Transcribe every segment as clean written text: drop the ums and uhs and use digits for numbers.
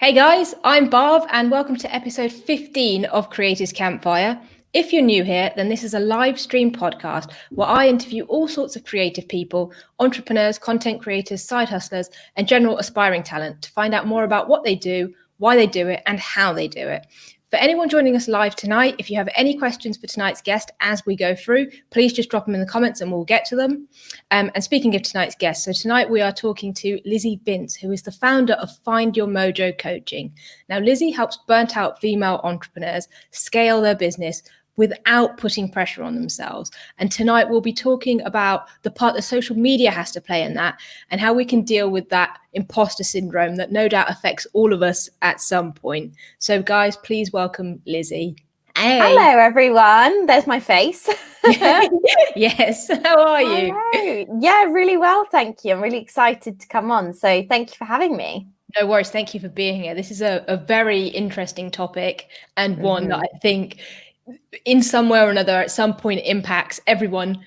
Hey guys, I'm Barb and welcome to episode 15 of Creators Campfire. If you're new here, then this is a live stream podcast where I interview all sorts of creative people, entrepreneurs, content creators, side hustlers, and general aspiring talent to find out more about what they do, why they do it, and how they do it. For anyone joining us live tonight, if you have any questions for tonight's guest as we go through, please just drop them in the comments and we'll get to them. And speaking of tonight's guest, so tonight we are talking to Lizzie Vince, who is the founder of Find Your Mojo Coaching. Now, Lizzie helps burnt out female entrepreneurs scale their business without putting pressure on themselves. And tonight we'll be talking about the part that social media has to play in that and how we can deal with that imposter syndrome that no doubt affects all of us at some point. So guys, please welcome Lizzie. Hey. Hello, everyone. There's my face. Yes. How are you? Hello. Yeah, really well. Thank you. I'm really excited to come on. So thank you for having me. No worries. Thank you for being here. This is a very interesting topic and one that I think in some way or another at some point impacts everyone.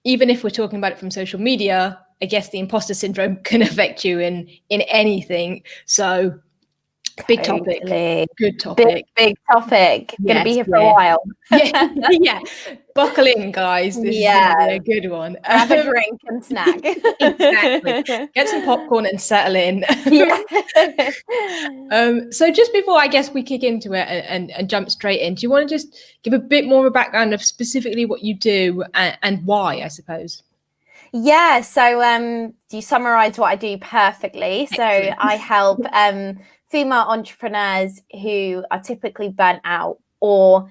Even if we're talking about it from social media, I guess the imposter syndrome can affect you in anything. So big topic. Good topic. Big topic. Yes, gonna be here for a while. Yeah. Buckle in, guys. This is gonna be a good one. Have a drink and snack. Exactly. Get some popcorn and settle in. So just before I guess we kick into it and jump straight in, do you want to just give a bit more of a background of specifically what you do and why, I suppose? Yeah, so you summarize what I do perfectly. So I help female entrepreneurs who are typically burnt out, or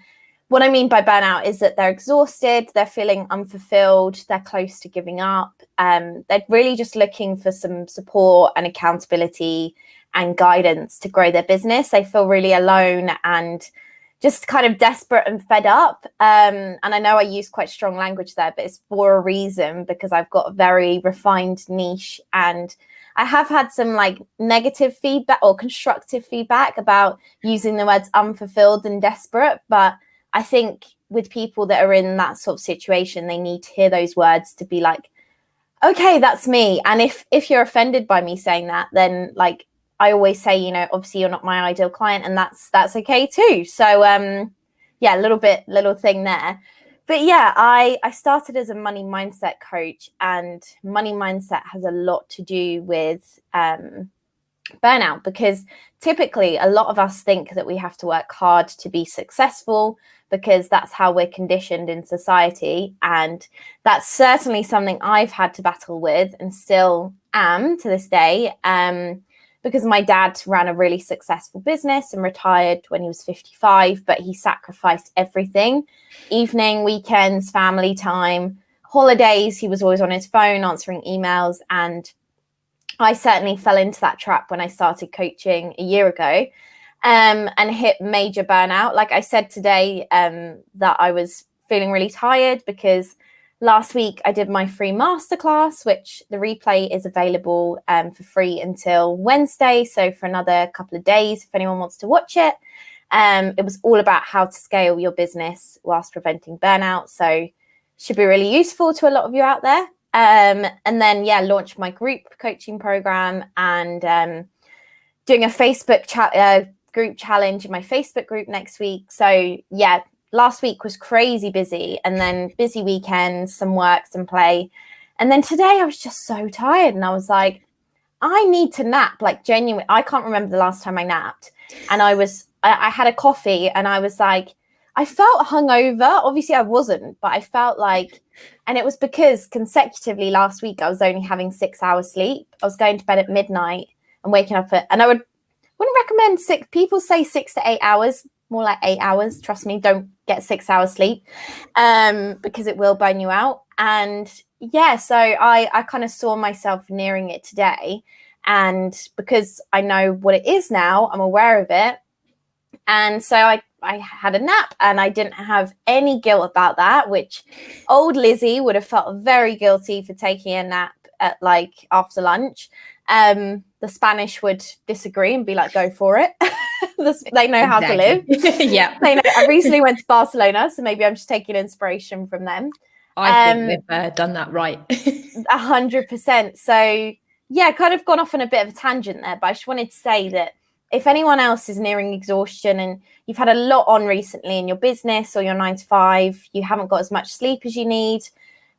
what I mean by burnout is that they're exhausted, they're feeling unfulfilled, they're close to giving up. They're really just looking for some support and accountability and guidance to grow their business. They feel really alone and just kind of desperate and fed up. And I know I use quite strong language there, but it's for a reason, because I've got a very refined niche, and I have had some like negative feedback or constructive feedback about using the words unfulfilled and desperate. But I think with people that are in that sort of situation, they need to hear those words to be like, okay, that's me. And if you're offended by me saying that, then like I always say, you know, obviously you're not my ideal client, and that's okay too. So yeah, little thing there. But yeah, I started as a money mindset coach, and money mindset has a lot to do with burnout, because typically a lot of us think that we have to work hard to be successful, because that's how we're conditioned in society. And that's certainly something I've had to battle with and still am to this day. Because my dad ran a really successful business and retired when he was 55, but he sacrificed everything. Evening, weekends, family time, holidays, he was always on his phone answering emails. And I certainly fell into that trap when I started coaching a year ago, and hit major burnout. Like I said today, that I was feeling really tired because last week I did my free masterclass, which the replay is available for free until Wednesday. So for another couple of days, if anyone wants to watch it. It was all about how to scale your business whilst preventing burnout. So should be really useful to a lot of you out there. And then, yeah, launched my group coaching program, and doing a Facebook group challenge in my Facebook group next week. So yeah, last week was crazy busy, and then busy weekends, some work, some play. And then today I was just so tired, and I was like, I need to nap, like genuinely. I can't remember the last time I napped. And I had a coffee, and I was like, I felt hungover. Obviously I wasn't, but I felt like, and it was because consecutively last week I was only having 6 hours sleep. I was going to bed at midnight and waking up and I wouldn't recommend people say 6 to 8 hours, more like 8 hours. Trust me, don't get 6 hours sleep, because it will burn you out. And yeah, so I kind of saw myself nearing it today. And because I know what it is now, I'm aware of it. And so I had a nap, and I didn't have any guilt about that, which old Lizzie would have felt very guilty for taking a nap at like after lunch. The Spanish would disagree and be like, go for it. They know how to live. Yeah. They know. I recently went to Barcelona, so maybe I'm just taking inspiration from them. I think they've done that right. 100%. So yeah, kind of gone off on a bit of a tangent there, but I just wanted to say that if anyone else is nearing exhaustion and you've had a lot on recently in your business or your 9 to 5, you haven't got as much sleep as you need.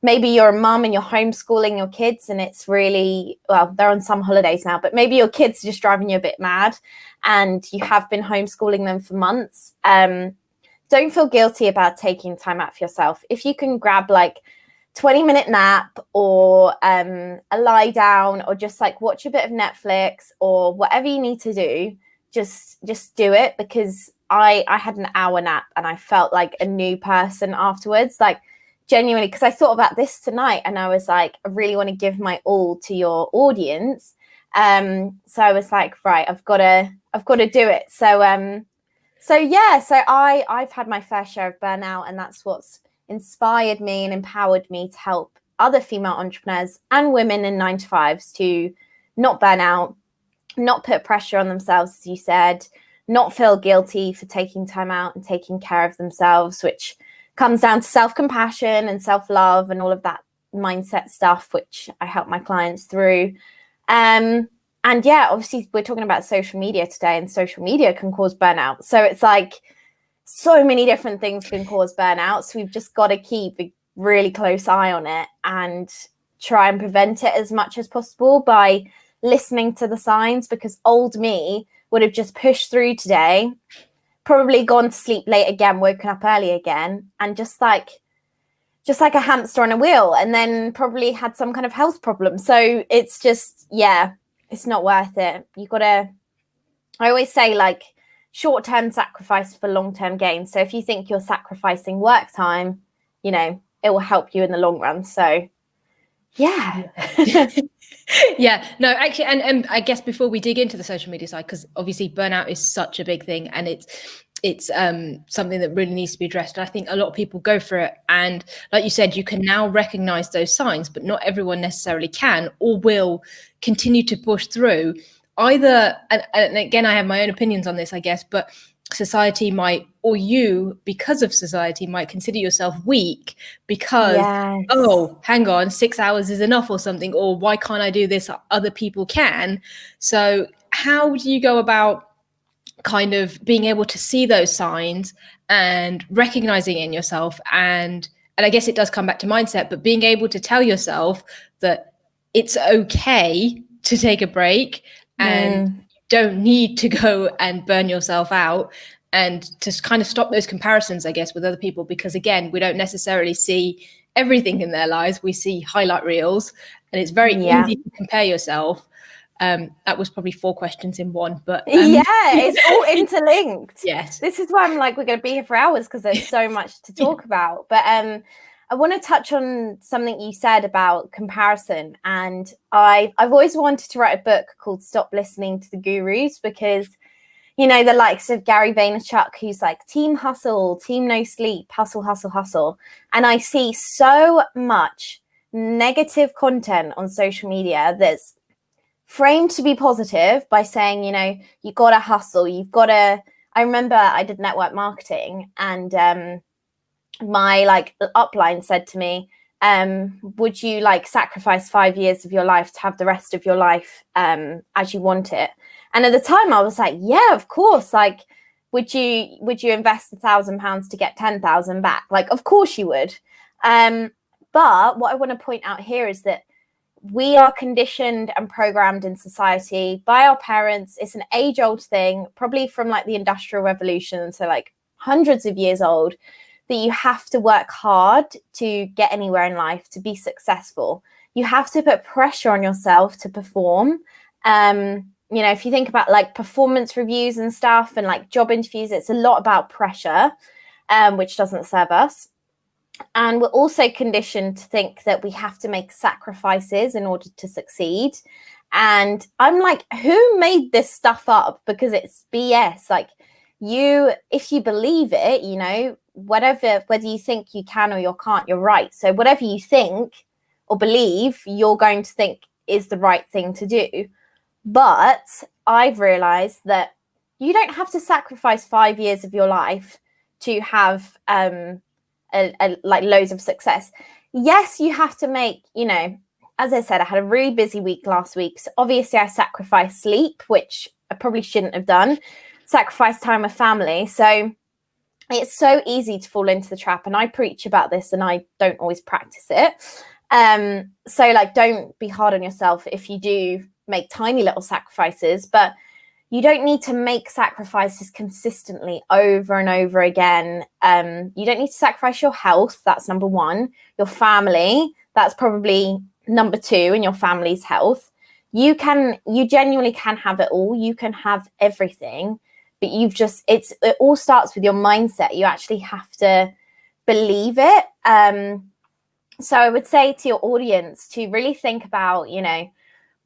Maybe you're a mum and you're homeschooling your kids and it's really, well, they're on some holidays now, but maybe your kids are just driving you a bit mad and you have been homeschooling them for months. Don't feel guilty about taking time out for yourself. If you can grab like 20-minute nap or a lie down or just like watch a bit of Netflix or whatever you need to do, just do it, because I had an hour nap and I felt like a new person afterwards, like genuinely, because I thought about this tonight and I was like, I really want to give my all to your audience. So I was like, right, I've got to do it. So I've had my fair share of burnout, and that's what's inspired me and empowered me to help other female entrepreneurs and women in 9 to 5s to not burn out, not put pressure on themselves, as you said, not feel guilty for taking time out and taking care of themselves, which comes down to self-compassion and self-love and all of that mindset stuff, which I help my clients through. And yeah, obviously we're talking about social media today, and social media can cause burnout. So it's like so many different things can cause burnout. So we've just got to keep a really close eye on it and try and prevent it as much as possible by listening to the signs, because old me would have just pushed through today, probably gone to sleep late again, woken up early again, and just like a hamster on a wheel, and then probably had some kind of health problem. So it's just, yeah, it's not worth it. You gotta, I always say, like, short-term sacrifice for long-term gain. So if you think you're sacrificing work time, you know, it will help you in the long run. So yeah. Yeah, no, actually, and I guess before we dig into the social media side, because obviously burnout is such a big thing, and it's something that really needs to be addressed. I think a lot of people go for it, and like you said, you can now recognize those signs, but not everyone necessarily can or will continue to push through either. And again, I have my own opinions on this, I guess, but society might, or you, because of society, might consider yourself weak because, yes. Oh, hang on, 6 hours is enough or something, or why can't I do this? Other people can. So how do you go about kind of being able to see those signs and recognizing it in yourself? And I guess it does come back to mindset, but being able to tell yourself that it's okay to take a break and don't need to go and burn yourself out, and to kind of stop those comparisons, I guess, with other people, because again, we don't necessarily see everything in their lives. We see highlight reels, and it's very easy to compare yourself. That was probably 4 questions in one, but yeah, it's all interlinked. Yes, this is why I'm like, we're going to be here for hours, because there's so much to talk about. But I want to touch on something you said about comparison, and I've always wanted to write a book called Stop Listening to the Gurus, because, you know, the likes of Gary Vaynerchuk, who's like team hustle, team no sleep, hustle, hustle, hustle. And I see so much negative content on social media that's framed to be positive by saying, you know, you got to hustle, you've got to. I remember I did network marketing, and my like upline said to me, would you like sacrifice 5 years of your life to have the rest of your life as you want it? And at the time I was like, yeah, of course. Like, would you invest £1,000 to get 10,000 back? Like, of course you would. But what I want to point out here is that we are conditioned and programmed in society by our parents. It's an age-old thing, probably from like the Industrial Revolution, so like hundreds of years old, that you have to work hard to get anywhere in life, to be successful. You have to put pressure on yourself to perform. You know, if you think about like performance reviews and stuff and like job interviews, it's a lot about pressure, which doesn't serve us. And we're also conditioned to think that we have to make sacrifices in order to succeed. And I'm like, who made this stuff up? Because it's BS. Like, if you believe it, you know, whether you think you can or you can't, you're right. So whatever you think or believe, you're going to think is the right thing to do. But I've realized that you don't have to sacrifice 5 years of your life to have like loads of success. Yes, you have to make, you know, as I said, I had a really busy week last week. So obviously I sacrificed sleep, which I probably shouldn't have done. Sacrifice time with family. So it's so easy to fall into the trap. And I preach about this and I don't always practice it. So like, don't be hard on yourself if you do make tiny little sacrifices, but you don't need to make sacrifices consistently over and over again. You don't need to sacrifice your health. That's number one. Your family, that's probably number two, in your family's health. You genuinely can have it all. You can have everything, but it all starts with your mindset. You actually have to believe it. So I would say to your audience to really think about,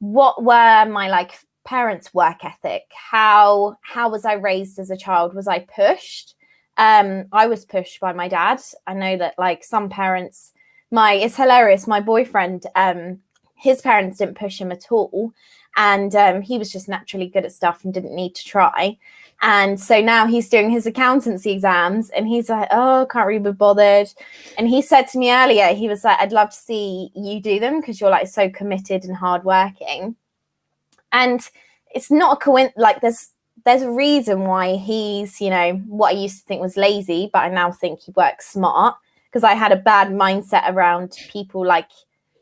what were my like parents' work ethic? How was I raised as a child? Was I pushed? I was pushed by my dad. I know that like some parents, it's hilarious. My boyfriend, his parents didn't push him at all. And he was just naturally good at stuff and didn't need to try. And so now he's doing his accountancy exams and he's like, oh, can't really be bothered. And he said to me earlier, he was like, I'd love to see you do them because you're like so committed and hardworking. And it's not a coincidence. Like there's a reason why he's, what I used to think was lazy, but I now think he works smart, because I had a bad mindset around people like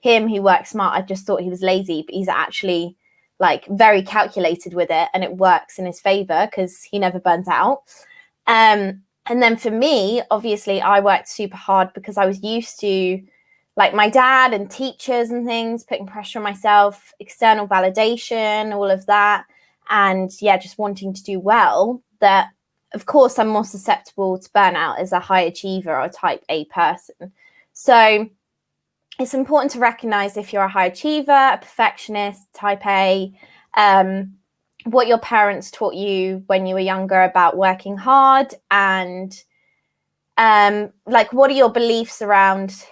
him who work smart. I just thought he was lazy, but he's actually like very calculated with it, and it works in his favor because he never burns out. And then for me, obviously I worked super hard because I was used to like my dad and teachers and things, putting pressure on myself, external validation, all of that. And yeah, just wanting to do well, that of course I'm more susceptible to burnout as a high achiever or a type A person. So it's important to recognize if you're a high achiever, a perfectionist, type A, what your parents taught you when you were younger about working hard, and like what are your beliefs around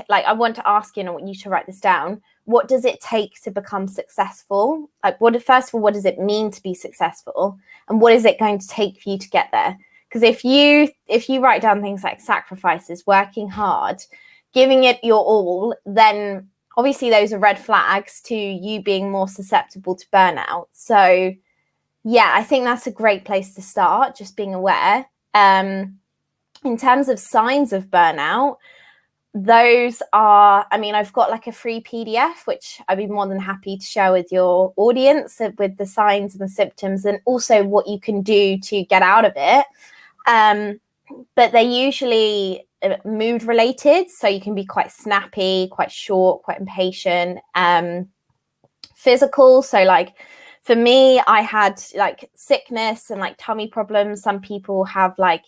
like I want to ask you, and I want you to write this down. What does it take to become successful? Like first of all, what does it mean to be successful? And what is it going to take for you to get there? Because if you write down things like sacrifices, working hard, giving it your all, then obviously those are red flags to you being more susceptible to burnout. So yeah, I think that's a great place to start, just being aware. In terms of signs of burnout, those are, I've got like a free PDF, which I'd be more than happy to share with your audience with the signs and the symptoms, and also what you can do to get out of it. But they're usually mood related. So you can be quite snappy, quite short, quite impatient, physical. So like for me, I had like sickness and like tummy problems. Some people have like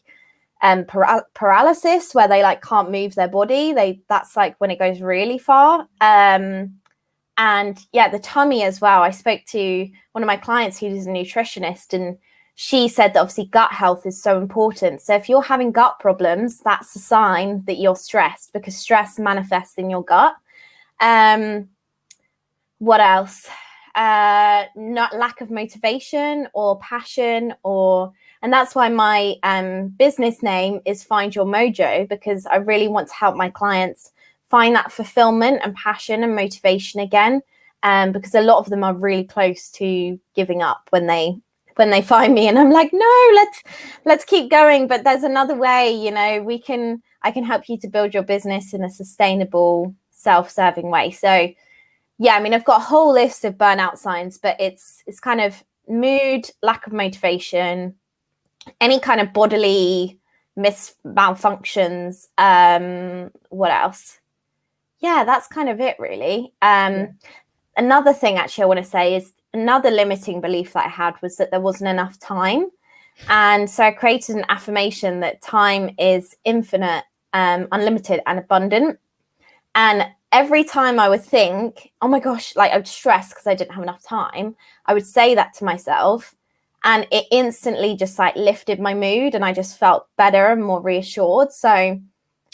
paralysis where they like can't move their body. That's like when it goes really far. And yeah, the tummy as well. I spoke to one of my clients who's a nutritionist, and she said that obviously gut health is so important. So if you're having gut problems, that's a sign that you're stressed, because stress manifests in your gut. What else? Not lack of motivation or passion, and that's why my business name is Find Your Mojo, because I really want to help my clients find that fulfillment and passion and motivation again. Because a lot of them are really close to giving up when they find me, and I'm like, no, let's keep going. But there's another way, I can help you to build your business in a sustainable, self-serving way. So yeah, I've got a whole list of burnout signs, but it's kind of mood, lack of motivation, any kind of bodily malfunctions. What else? Yeah, that's kind of it, really. Another thing actually I want to say is another limiting belief that I had was that there wasn't enough time. And so I created an affirmation that time is infinite, unlimited and abundant. And every time I would think, oh my gosh, like I would stress because I didn't have enough time, I would say that to myself, and it instantly just like lifted my mood, and I just felt better and more reassured. So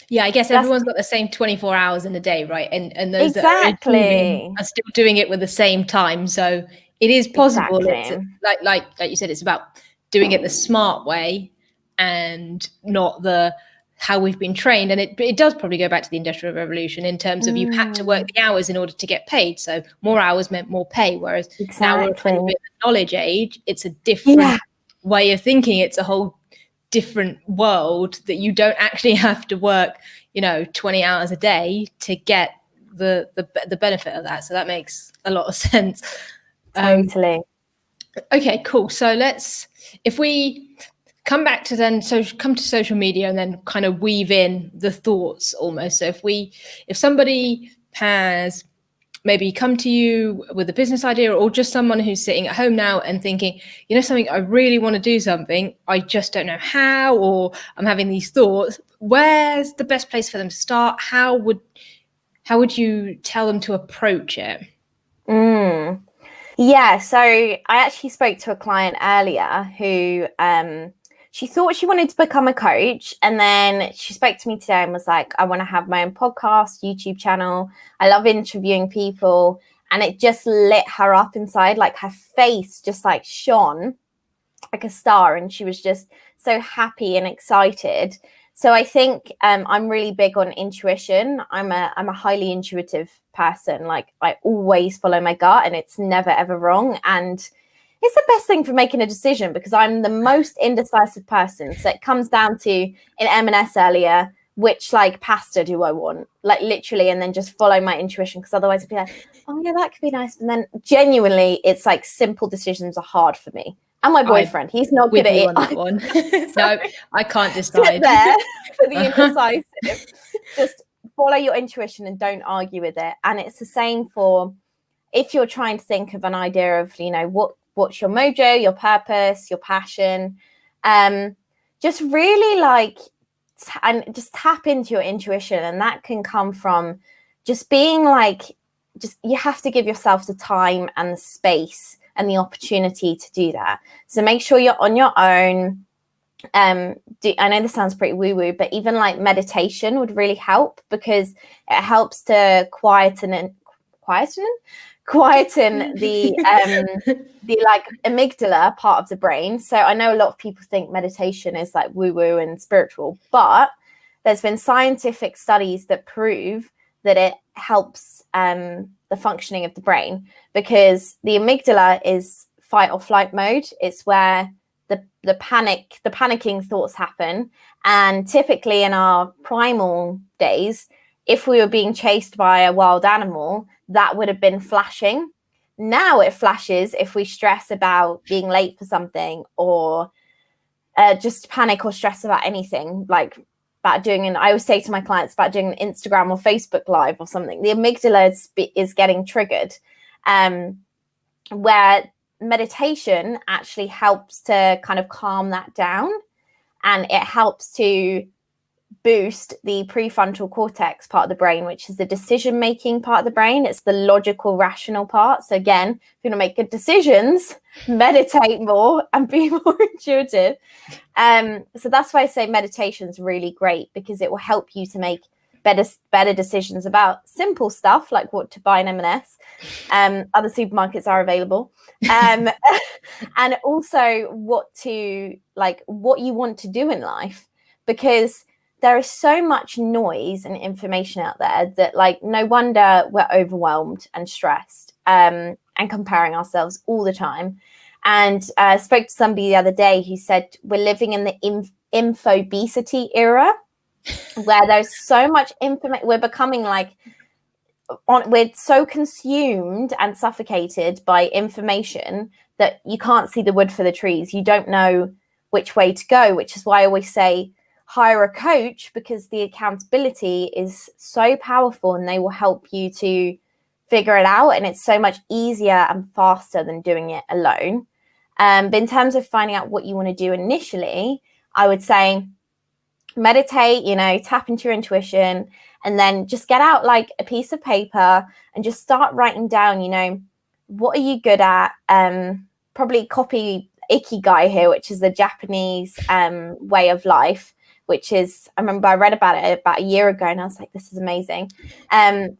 yeah, I guess everyone's got the same 24 hours in a day, right? And those exactly that are still doing it with the same time. So it is possible. Exactly. It's like you said, it's about doing it the smart way and not the how we've been trained. And it does probably go back to the Industrial Revolution in terms of you had to work the hours in order to get paid. So more hours meant more pay. Whereas now we're kind of in the knowledge age, it's a different way of thinking. It's a whole different world that you don't actually have to work, 20 hours a day to get the benefit of that. So that makes a lot of sense. Totally. Okay, cool. So if we come back to come to social media and then kind of weave in the thoughts almost. So if somebody has maybe come to you with a business idea, or just someone who's sitting at home now and thinking, something, I really want to do something, I just don't know how, or I'm having these thoughts, where's the best place for them to start? How would you tell them to approach it? Yeah, so I actually spoke to a client earlier who she thought she wanted to become a coach, and then she spoke to me today and was like, I want to have my own podcast, YouTube channel. I love interviewing people. And it just lit her up inside, like her face just like shone like a star, and she was just so happy and excited. So I think I'm really big on intuition. I'm a highly intuitive person. Like I always follow my gut, and it's never ever wrong. And it's the best thing for making a decision, because I'm the most indecisive person. So it comes down to, in M&S earlier, which like pasta do I want? Like literally, and then just follow my intuition, because otherwise I'd be like, oh yeah, that could be nice. And then genuinely, it's like simple decisions are hard for me. And my boyfriend, he's not good at it. On that one. No, I can't decide. Sit there for the indecisive. Just follow your intuition and don't argue with it. And it's the same for if you're trying to think of an idea of, what's your mojo, your purpose, your passion. Just really and just tap into your intuition. And that can come from just being you have to give yourself the time and the space and the opportunity to do that. So make sure you're on your own. I know this sounds pretty woo-woo, but even like meditation would really help, because it helps to quieten the like amygdala part of the brain. So I know a lot of people think meditation is like woo-woo and spiritual, but there's been scientific studies that prove that it helps the functioning of the brain, because the amygdala is fight or flight mode. It's where the panicking thoughts happen. And typically in our primal days, if we were being chased by a wild animal, that would have been flashing. Now it flashes if we stress about being late for something, or just panic or stress about anything, like about I always say to my clients about doing an Instagram or Facebook live or something, the amygdala is getting triggered, where meditation actually helps to kind of calm that down, and it helps to boost the prefrontal cortex part of the brain, which is the decision-making part of the brain. It's the logical, rational part. So again, if you want to make good decisions, meditate more and be more intuitive. So that's why I say meditation is really great, because it will help you to make better decisions about simple stuff like what to buy in M&S. Other supermarkets are available. And also what you want to do in life, because there is so much noise and information out there that no wonder we're overwhelmed and stressed and comparing ourselves all the time. And I spoke to somebody the other day who said we're living in the infobesity era, where there's so much information. We're becoming we're so consumed and suffocated by information that you can't see the wood for the trees. You don't know which way to go, which is why I always say hire a coach, because the accountability is so powerful and they will help you to figure it out. And it's so much easier and faster than doing it alone. But in terms of finding out what you want to do initially, I would say meditate, tap into your intuition, and then just get out a piece of paper and just start writing down, what are you good at? Probably copy Ikigai here, which is the Japanese way of life, which is, I remember I read about it about a year ago and I was like, this is amazing.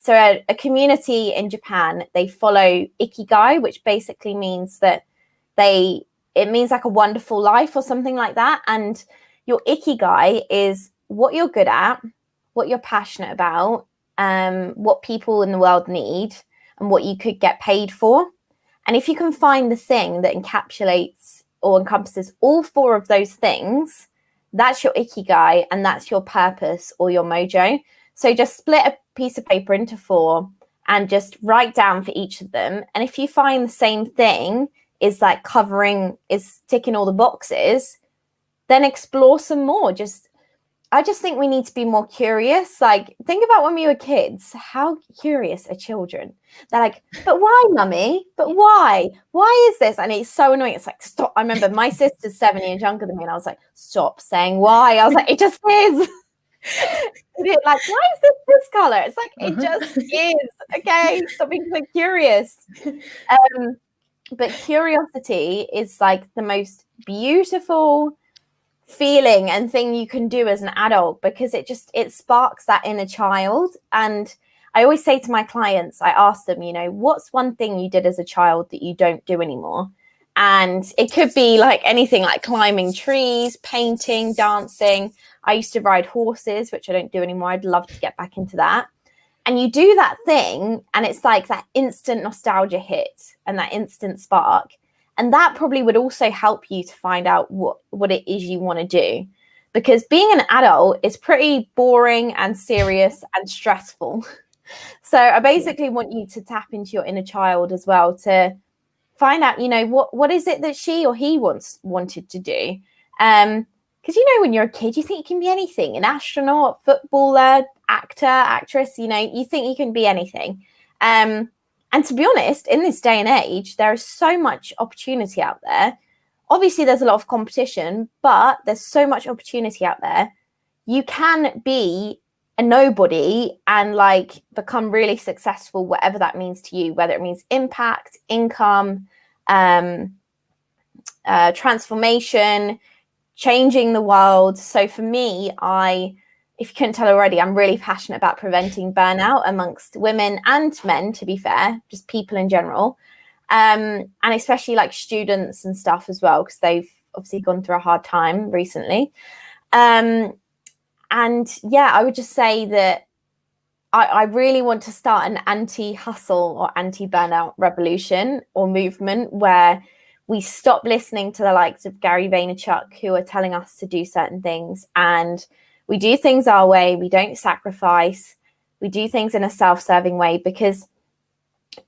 So a community in Japan, they follow Ikigai, which basically means that it means like a wonderful life or something like that. And your Ikigai is what you're good at, what you're passionate about, what people in the world need, and what you could get paid for. And if you can find the thing that encapsulates or encompasses all 4 of those things, that's your ikigai, and that's your purpose or your mojo. So just split a piece of paper into 4 and just write down for each of them. And if you find the same thing is like is ticking all the boxes, then explore some more. I just think we need to be more curious. Like, think about when we were kids, how curious are children? They're like, but why, mummy? But why? Why is this? And it's so annoying. It's like, stop. I remember my sister's 7 years younger than me, and I was like, stop saying why. I was like, it just is. Like, why is this color? It's like, it just is. Okay, stop being so curious. But curiosity is like the most beautiful feeling and thing you can do as an adult, because it sparks that inner child. And I always say to my clients, I ask them, what's one thing you did as a child that you don't do anymore? And it could be like anything, like climbing trees, painting, dancing. I used to ride horses, which I don't do anymore. I'd love to get back into that. And you do that thing, and it's like that instant nostalgia hit and that instant spark. And that probably would also help you to find out what it is you want to do. Because being an adult is pretty boring and serious and stressful. So I basically want you to tap into your inner child as well, to find out, what is it that she or he wanted to do. Because, when you're a kid, you think you can be anything, an astronaut, footballer, actor, actress, you think you can be anything. And to be honest, in this day and age, there is so much opportunity out there. Obviously, there's a lot of competition, but there's so much opportunity out there. You can be a nobody and like become really successful, whatever that means to you, whether it means impact, income, transformation, changing the world. So for me, if you couldn't tell already, I'm really passionate about preventing burnout amongst women and men, to be fair, just people in general. And especially like students and stuff as well, because they've obviously gone through a hard time recently. And yeah, I would just say that I really want to start an anti-hustle or anti-burnout revolution or movement where we stop listening to the likes of Gary Vaynerchuk, who are telling us to do certain things, and we do things our way. We don't sacrifice. We do things in a self-serving way, because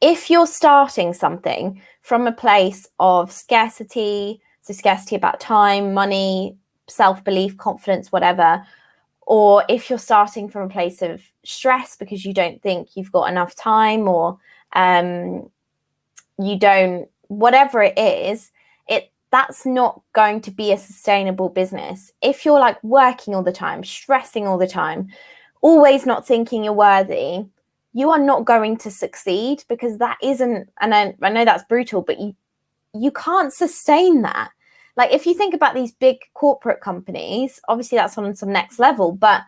if you're starting something from a place of scarcity, so scarcity about time, money, self-belief, confidence, whatever, or if you're starting from a place of stress because you don't think you've got enough time, or you don't, whatever it is, that's not going to be a sustainable business. If you're like working all the time, stressing all the time, always not thinking you're worthy, you are not going to succeed, because that isn't, and I know that's brutal, but you can't sustain that. Like, if you think about these big corporate companies, obviously that's on some next level, but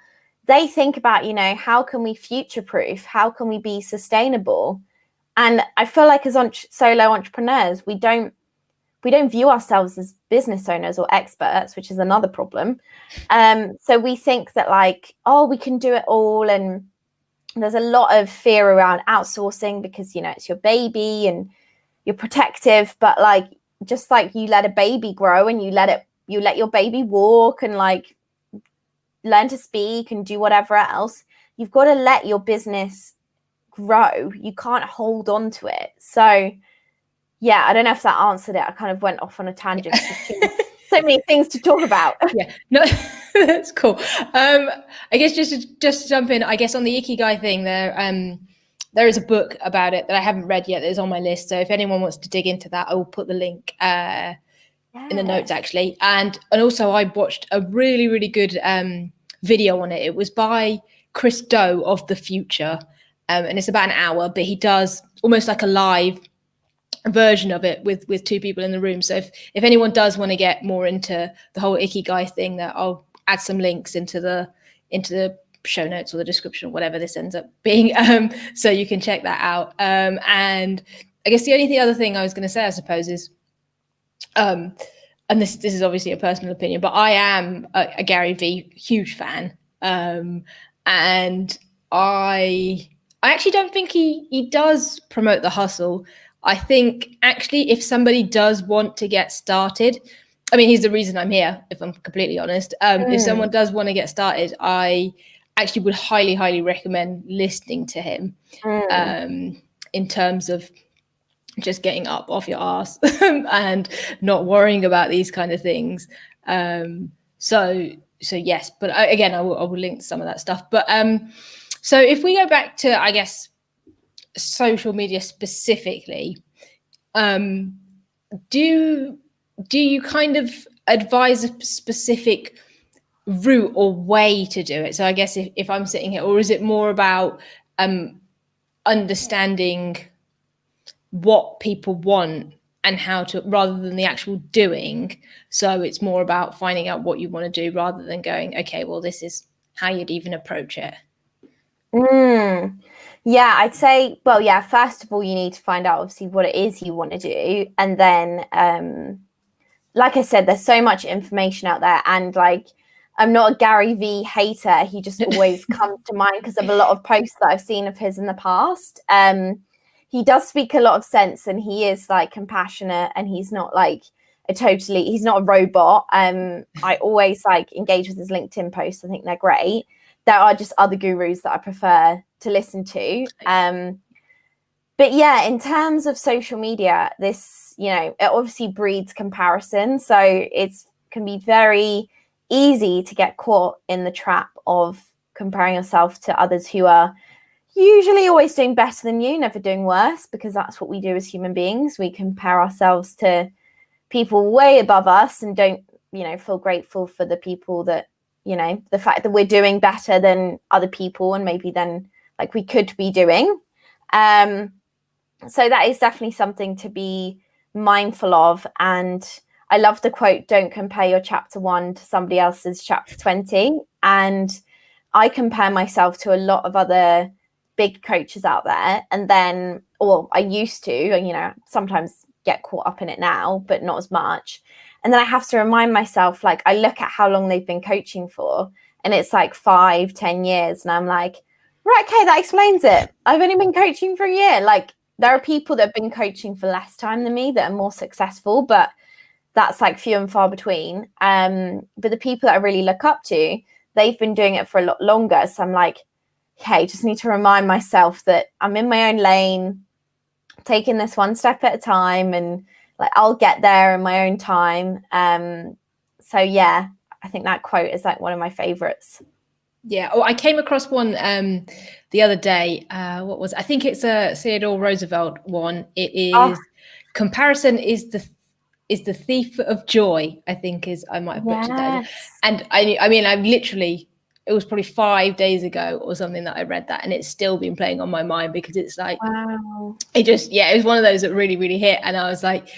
they think about, how can we future-proof? How can we be sustainable? And I feel like as solo entrepreneurs, we don't view ourselves as business owners or experts, which is another problem. So we think that like, we can do it all. And there's a lot of fear around outsourcing because, it's your baby and you're protective, but like, just like you let a baby grow and you let your baby walk and like learn to speak and do whatever else, you've got to let your business grow. You can't hold on to it. So yeah, I don't know if that answered it. I kind of went off on a tangent. So many things to talk about. Yeah, no, that's cool. I guess just to jump in, I guess on the Ikigai thing, there is a book about it that I haven't read yet that is on my list. So if anyone wants to dig into that, I will put the link in the notes actually. And also I watched a really, really good video on it. It was by Chris Do of The Future. And it's about an hour, but he does almost like a live version of it with 2 people in the room. So if anyone does want to get more into the whole Ikigai thing, that I'll add some links into the show notes or the description, whatever this ends up being, so you can check that out. And I guess the only other thing I was going to say, I suppose, is and this is obviously a personal opinion, but I am a Gary V huge fan. And I actually don't think he does promote the hustle. I think actually if somebody does want to get started, I mean, he's the reason I'm here, if I'm completely honest. If someone does want to get started, I actually would highly, highly recommend listening to him in terms of just getting up off your ass and not worrying about these kind of things. So yes, but again, I will link to some of that stuff. But so if we go back to, I guess, social media specifically, do you kind of advise a specific route or way to do it? So I guess if I'm sitting here, or is it more about understanding what people want and how to, rather than the actual doing? So it's more about finding out what you want to do rather than going, okay, well, this is how you'd even approach it. Yeah, I'd say, well, yeah, first of all, you need to find out obviously what it is you want to do. And then, like I said, there's so much information out there, and like, I'm not a Gary V hater. He just always comes to mind because of a lot of posts that I've seen of his in the past. He does speak a lot of sense, and he is like compassionate, and he's not like he's not a robot. I always like engage with his LinkedIn posts. I think they're great. There are just other gurus that I prefer to listen to. But yeah, in terms of social media, this, it obviously breeds comparison. So it can be very easy to get caught in the trap of comparing yourself to others who are usually always doing better than you, never doing worse, because that's what we do as human beings. We compare ourselves to people way above us and don't, feel grateful for the people that, the fact that we're doing better than other people and maybe than like we could be doing. So that is definitely something to be mindful of. And I love the quote, don't compare your chapter 1 to somebody else's chapter 20. And I compare myself to a lot of other big coaches out there. And then, or I used to, sometimes get caught up in it now, but not as much. And then I have to remind myself, like, I look at how long they've been coaching for, and it's like 5-10 years. And I'm like, right, okay, that explains it. I've only been coaching for a year. Like, there are people that have been coaching for less time than me that are more successful, but that's like few and far between. But the people that I really look up to, they've been doing it for a lot longer. So I'm like, hey, just need to remind myself that I'm in my own lane, taking this one step at a time, and like I'll get there in my own time. So yeah, I think that quote is like one of my favorites. Yeah. Oh, I came across one the other day. What was, I think it's a Theodore Roosevelt one. It is comparison is the thief of joy, I think I might have butchered that. And I mean, I've literally, it was probably 5 days ago or something that I read that, and it's still been playing on my mind because it's like, wow. It was one of those that really, really hit. And I was like,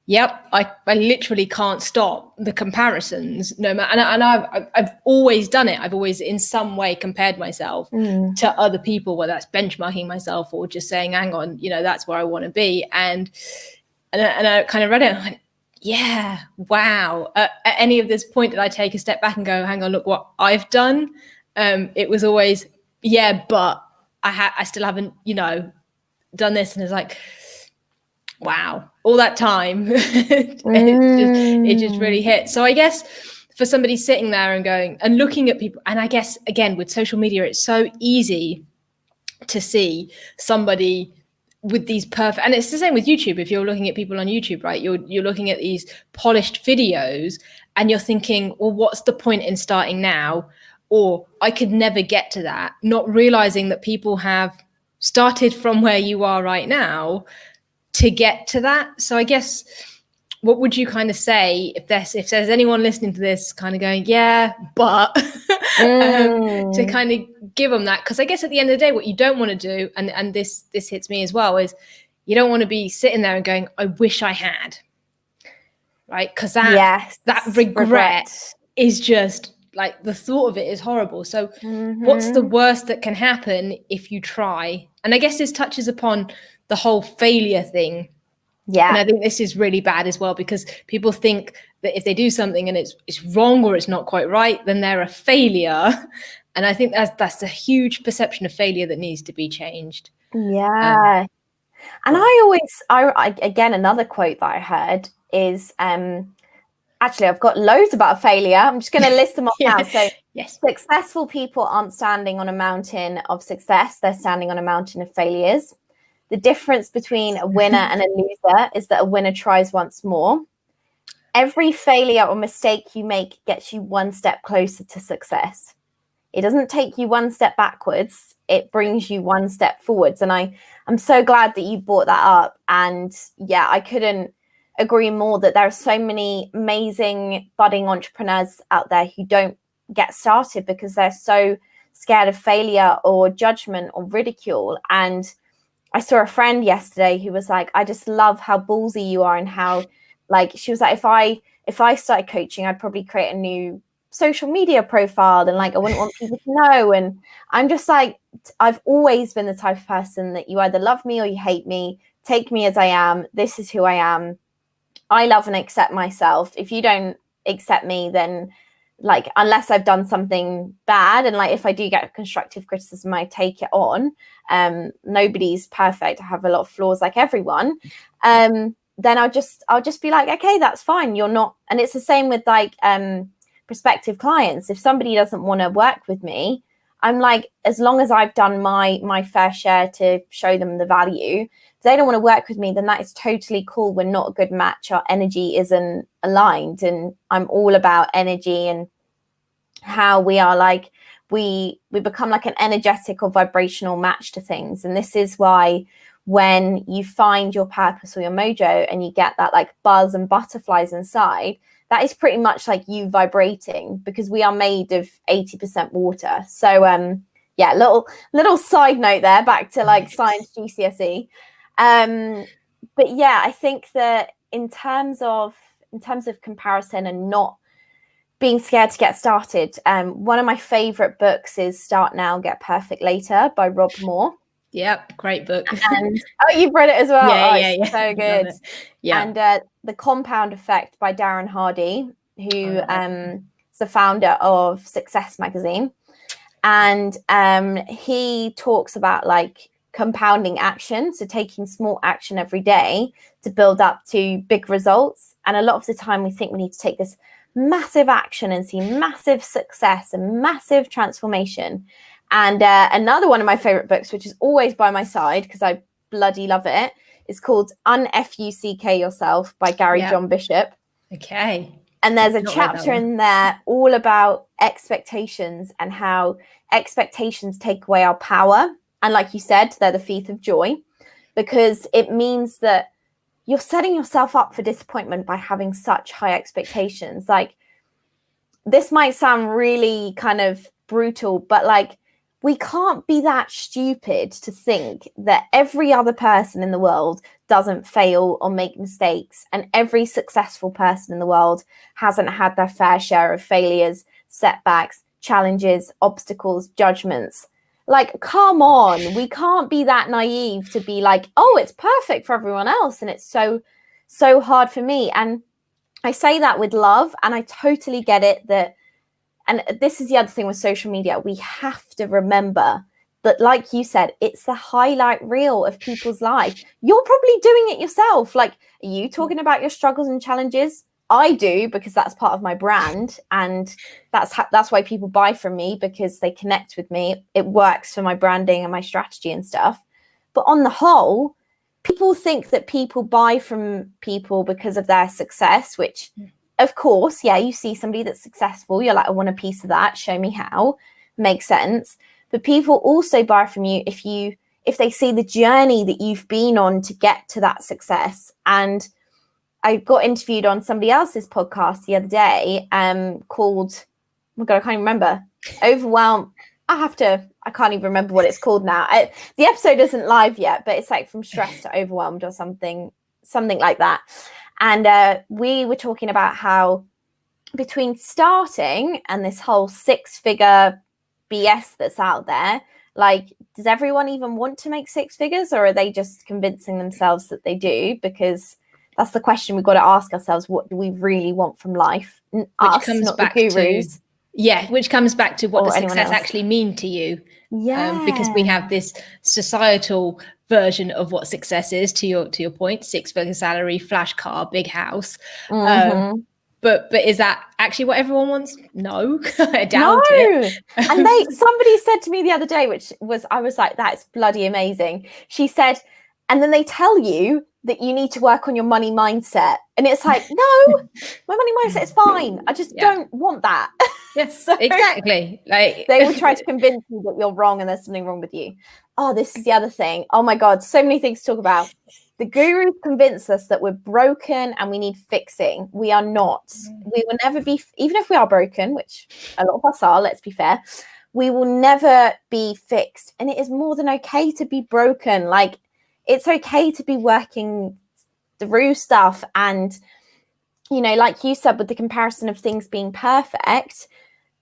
yep, I literally can't stop the comparisons, no matter. And I've always done it. I've always in some way compared myself to other people, whether that's benchmarking myself or just saying, hang on, that's where I want to be. And I kind of read it and I went, yeah, wow. At any of this point, did I take a step back and go, hang on, look what I've done? It was always, yeah, but I still haven't, done this. And it's like, wow, all that time. it just really hit. So I guess for somebody sitting there and going and looking at people, and I guess, again, with social media, it's so easy to see somebody with these perfect, and it's the same with YouTube. If you're looking at people on YouTube, right, you're looking at these polished videos and you're thinking, well, what's the point in starting now? Or I could never get to that, not realizing that people have started from where you are right now to get to that. So I guess, what would you kind of say if there's anyone listening to this kind of going, yeah, but to kind of give them that? Because I guess at the end of the day, what you don't want to do, and this hits me as well, is you don't want to be sitting there and going, I wish I had, right? Because that regret is just like, the thought of it is horrible. So what's the worst that can happen if you try? And I guess this touches upon the whole failure thing. Yeah. And I think this is really bad as well, because people think that if they do something and it's wrong or it's not quite right, then they're a failure. And I think that's a huge perception of failure that needs to be changed. Yeah. And I again, another quote that I heard is, actually, I've got loads about failure. I'm just going to list them off now. So yes. Successful people aren't standing on a mountain of success. They're standing on a mountain of failures. The difference between a winner and a loser is that a winner tries once more. Every failure or mistake you make gets you one step closer to success. It doesn't take you one step backwards. It brings you one step forwards. And I'm so glad that you brought that up. And yeah, I couldn't agree more that there are so many amazing budding entrepreneurs out there who don't get started because they're so scared of failure or judgment or ridicule. And I saw a friend yesterday who was like, I just love how ballsy you are, and how, like, she was like, if I started coaching, I'd probably create a new social media profile, and like I wouldn't want people to know. And I'm just like, I've always been the type of person that you either love me or you hate me. Take me as I am. This is who I am. I love and accept myself. If you don't accept me, then like, unless I've done something bad, and like if I do get constructive criticism, I take it on. Nobody's perfect. I have a lot of flaws like everyone. Then I'll just be like, okay, that's fine. You're not. And it's the same with like prospective clients. If somebody doesn't want to work with me, I'm like, as long as I've done my fair share to show them the value, if they don't want to work with me, then that is totally cool. We're not a good match. Our energy isn't aligned. And I'm all about energy and how we are like, we become like an energetic or vibrational match to things. And this is why when you find your purpose or your mojo and you get that like buzz and butterflies inside, that is pretty much like you vibrating, because we are made of 80% water. So yeah, little side note there, back to like science GCSE. But yeah, I think that in terms of comparison and not being scared to get started, one of my favorite books is Start Now, Get Perfect Later by Rob Moore. Yep, great book. And you've read it as well. Yeah. So good. Yeah. And The Compound Effect by Darren Hardy, who is the founder of Success Magazine. And he talks about like compounding action, so taking small action every day to build up to big results. And a lot of the time we think we need to take this massive action and see massive success and massive transformation. And another one of my favorite books, which is always by my side because I bloody love it, is called Unfuck Yourself by Gary John Bishop. Okay. And there's a chapter in there all about expectations and how expectations take away our power. And like you said, they're the thief of joy, because it means that you're setting yourself up for disappointment by having such high expectations. Like, this might sound really kind of brutal, but like, we can't be that stupid to think that every other person in the world doesn't fail or make mistakes, and every successful person in the world hasn't had their fair share of failures, setbacks, challenges, obstacles, judgments. Like, come on, we can't be that naive to be like, oh, it's perfect for everyone else and it's so hard for me. And I say that with love, and I totally get it that. And this is the other thing with social media. We have to remember that, like you said, it's the highlight reel of people's life. You're probably doing it yourself. Like, are you talking about your struggles and challenges? I do, because that's part of my brand. And that's why people buy from me, because they connect with me. It works for my branding and my strategy and stuff. But on the whole, people think that people buy from people because of their success, which... Of course, yeah, you see somebody that's successful, you're like, I want a piece of that, show me how. Makes sense. But people also buy from you if they see the journey that you've been on to get to that success. And I got interviewed on somebody else's podcast the other day, called, oh my God, I can't even remember. Overwhelm. I can't even remember what it's called now. The episode isn't live yet, but it's like From Stress to Overwhelmed or something like that. And we were talking about how between starting and this whole 6-figure BS that's out there, like, does everyone even want to make 6 figures, or are they just convincing themselves that they do? Because that's the question we've got to ask ourselves. What do we really want from life? Us, not the gurus. Yeah, which comes back to what or does anyone success else. actually mean to you? Yeah. Because we have this societal version of what success is, to your point, 6-figure salary, flash car, big house. But is that actually what everyone wants? No, I doubt it. And somebody said to me the other day, I was like, that's bloody amazing. She said, and then they tell you that you need to work on your money mindset. And it's like, no, my money mindset is fine. I just don't want that. Yes, so exactly. Like they will try to convince you that you're wrong and there's something wrong with you. Oh, this is the other thing. Oh my God, so many things to talk about. The gurus convince us that we're broken and we need fixing. We are not. We will never be, even if we are broken, which a lot of us are, let's be fair, we will never be fixed. And it is more than okay to be broken. Like, it's okay to be working through stuff. And, you know, like you said, with the comparison of things being perfect,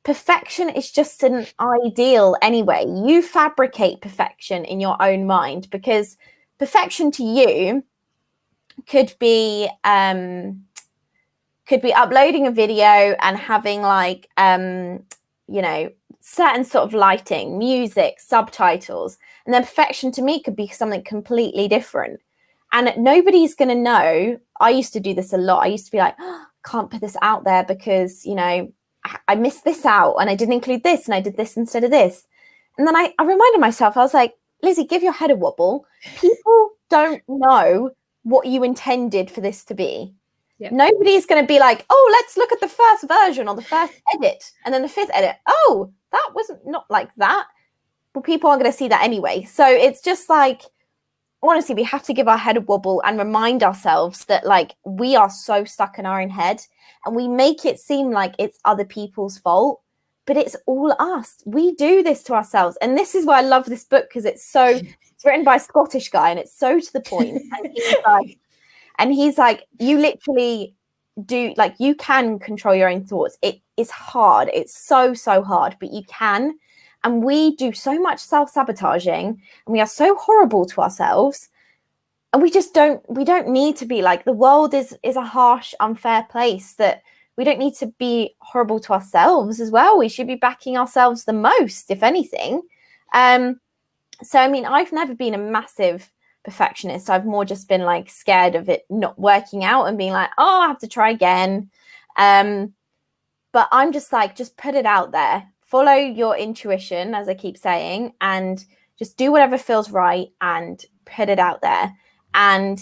perfection is just an ideal anyway. You fabricate perfection in your own mind, because perfection to you could be uploading a video and having like you know, certain sort of lighting, music, subtitles, and then perfection to me could be something completely different. And nobody's going to know. I used to do this a lot. I used to be like, oh, can't put this out there because, you know, I missed this out and I didn't include this and I did this instead of this. And then I reminded myself, I was like, Lizzie, give your head a wobble. People don't know what you intended for this to be. Yep. Nobody's going to be like, oh, let's look at the first version or the first edit and then the fifth edit. Oh, that wasn't not like that. Well, people aren't going to see that anyway. So it's just like, honestly, we have to give our head a wobble and remind ourselves that, like, we are so stuck in our own head and we make it seem like it's other people's fault, but it's all us. We do this to ourselves. And this is why I love this book, because it's written by a Scottish guy and it's so to the point. And he's like, you literally do, like, you can control your own thoughts. It is hard. It's so, so hard, but you can. And we do so much self-sabotaging and we are so horrible to ourselves. And we don't need to be. Like, the world is a harsh, unfair place that we don't need to be horrible to ourselves as well. We should be backing ourselves the most, if anything. So, I mean, I've never been a massive perfectionist. I've more just been like scared of it not working out and being like, oh, I have to try again. But I'm just like, just put it out there. Follow your intuition, as I keep saying, and just do whatever feels right and put it out there. And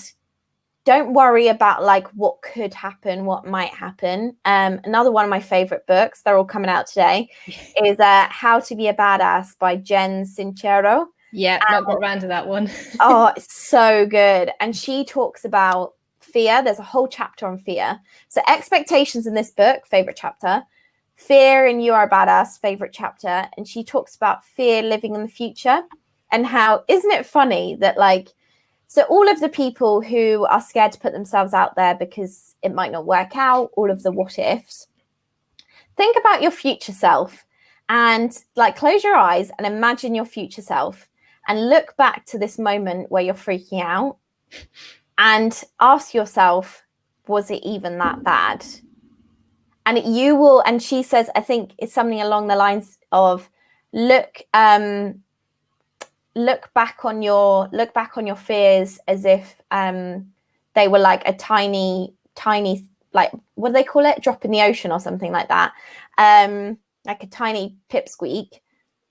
don't worry about like what could happen, what might happen. Another one of my favorite books, they're all coming out today, is How to Be a Badass by Jen Sincero. Yeah, not got around to that one. Oh, it's so good. And she talks about fear. There's a whole chapter on fear. So expectations in this book, favorite chapter. Fear in You Are a Badass, favorite chapter. And she talks about fear living in the future and how, isn't it funny that, like, so all of the people who are scared to put themselves out there because it might not work out, all of the what ifs, think about your future self and, like, close your eyes and imagine your future self and look back to this moment where you're freaking out and ask yourself, was it even that bad? And you will, and she says, I think it's something along the lines of look back on your fears as if they were like a tiny, like, what do they call it? Drop in the ocean or something like that. Like a tiny pipsqueak.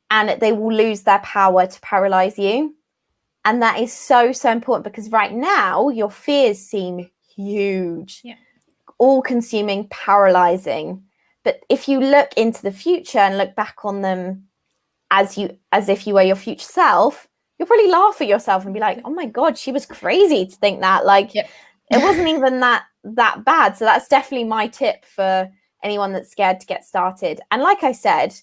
And they will lose their power to paralyze you. And that is so, so important, because right now your fears seem huge, all-consuming, paralyzing. But if you look into the future and look back on them as if you were your future self, you'll probably laugh at yourself and be like, oh my God, she was crazy to think that. Like, it wasn't even that bad. So that's definitely my tip for anyone that's scared to get started. And like I said,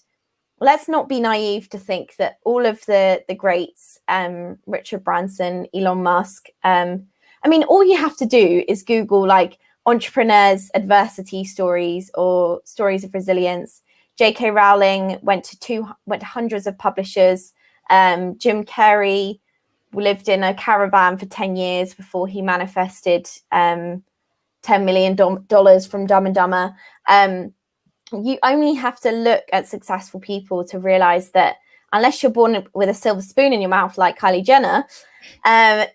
let's not be naive to think that all of the greats, Richard Branson, Elon Musk, I mean, all you have to do is Google like entrepreneurs' adversity stories or stories of resilience. J.K. Rowling went to hundreds of publishers. Jim Carrey lived in a caravan for 10 years before he manifested $10 million from Dumb and Dumber. you only have to look at successful people to realize that unless you're born with a silver spoon in your mouth like Kylie Jenner,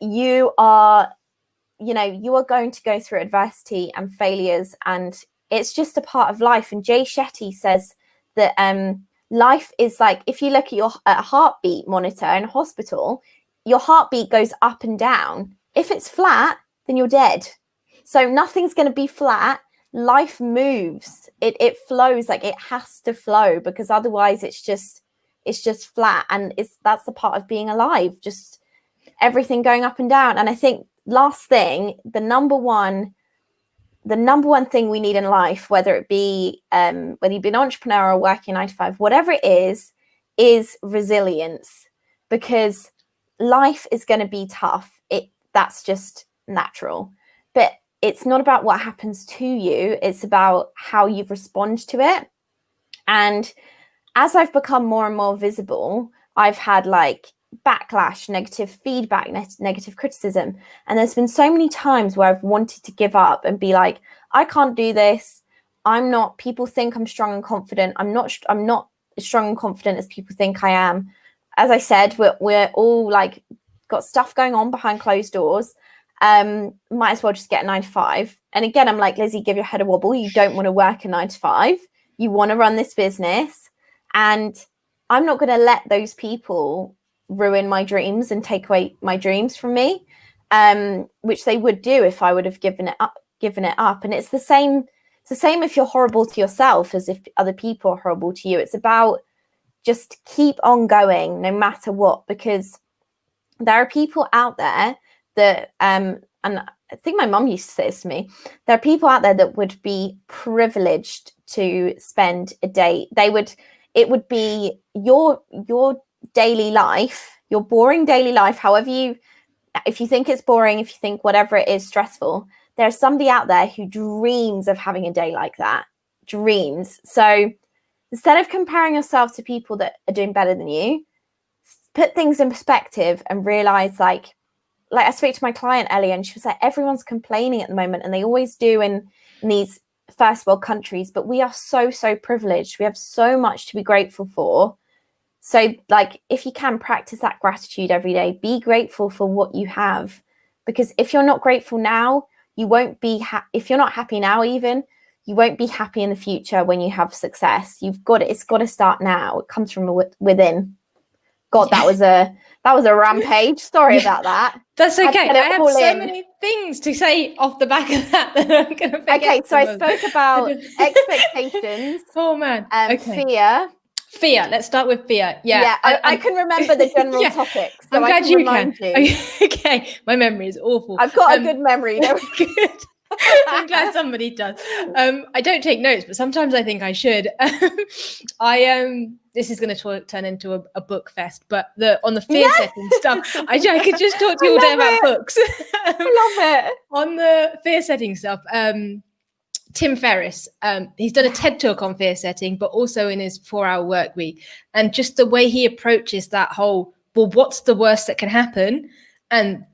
you are going to go through adversity and failures, and it's just a part of life. And Jay Shetty says that life is like, if you look at your heartbeat monitor in a hospital, your heartbeat goes up and down. If it's flat, then you're dead. So nothing's going to be flat. Life moves. It flows. Like, it has to flow, because otherwise it's just flat. And that's the part of being alive, just everything going up and down. And I think, last thing, the number one thing we need in life, whether it be whether you've been an entrepreneur or working 9 to 5, whatever it is resilience, because life is going to be tough. That's just natural, but it's not about what happens to you. It's about how you respond to it. And as I've become more and more visible, I've had like backlash, negative feedback, negative criticism. And there's been so many times where I've wanted to give up and be like, I can't do this. People think I'm strong and confident. I'm not as strong and confident as people think I am. As I said, we're all like got stuff going on behind closed doors. Might as well just get a 9 to 5. And again, I'm like, Lizzie, give your head a wobble. You don't want to work a 9 to 5. You want to run this business. And I'm not going to let those people ruin my dreams and take away my dreams from me, which they would do if I would have given it up. And it's the same if you're horrible to yourself as if other people are horrible to you. It's about just keep on going no matter what, because there are people out there that and I think my mum used to say this to me, there are people out there that would be privileged to spend a day. It would be your daily life, your boring daily life, if you think it's boring, if you think whatever it is stressful, there's somebody out there who dreams of having a day like that. Dreams. So instead of comparing yourself to people that are doing better than you, put things in perspective and realize, like I spoke to my client Ellie, and she was like, everyone's complaining at the moment, and they always do in these first world countries, but we are so privileged. We have so much to be grateful for. So like, if you can practice that gratitude every day, be grateful for what you have, because if you're not grateful now, you won't be if you're not happy now, even, you won't be happy in the future when you have success. It's got to start now. It comes from within. God, that was a rampage. Sorry about that. That's okay. I have so many things to say off the back of that I'm going to forget. Okay, so I spoke about expectations. Oh man. Okay. Fear. Let's start with fear. Yeah. I can remember the general topics. So I'm glad you can. You. Okay. My memory is awful. I've got a good memory. Good. I'm glad somebody does. I don't take notes, but sometimes I think I should. This is going to turn into a book fest, but on the fear setting stuff, I could just talk to you all day about books. I love it. On the fear setting stuff, Tim Ferriss, he's done a TED talk on fear setting, but also in his 4-hour work week, and just the way he approaches that whole, well, what's the worst that can happen, and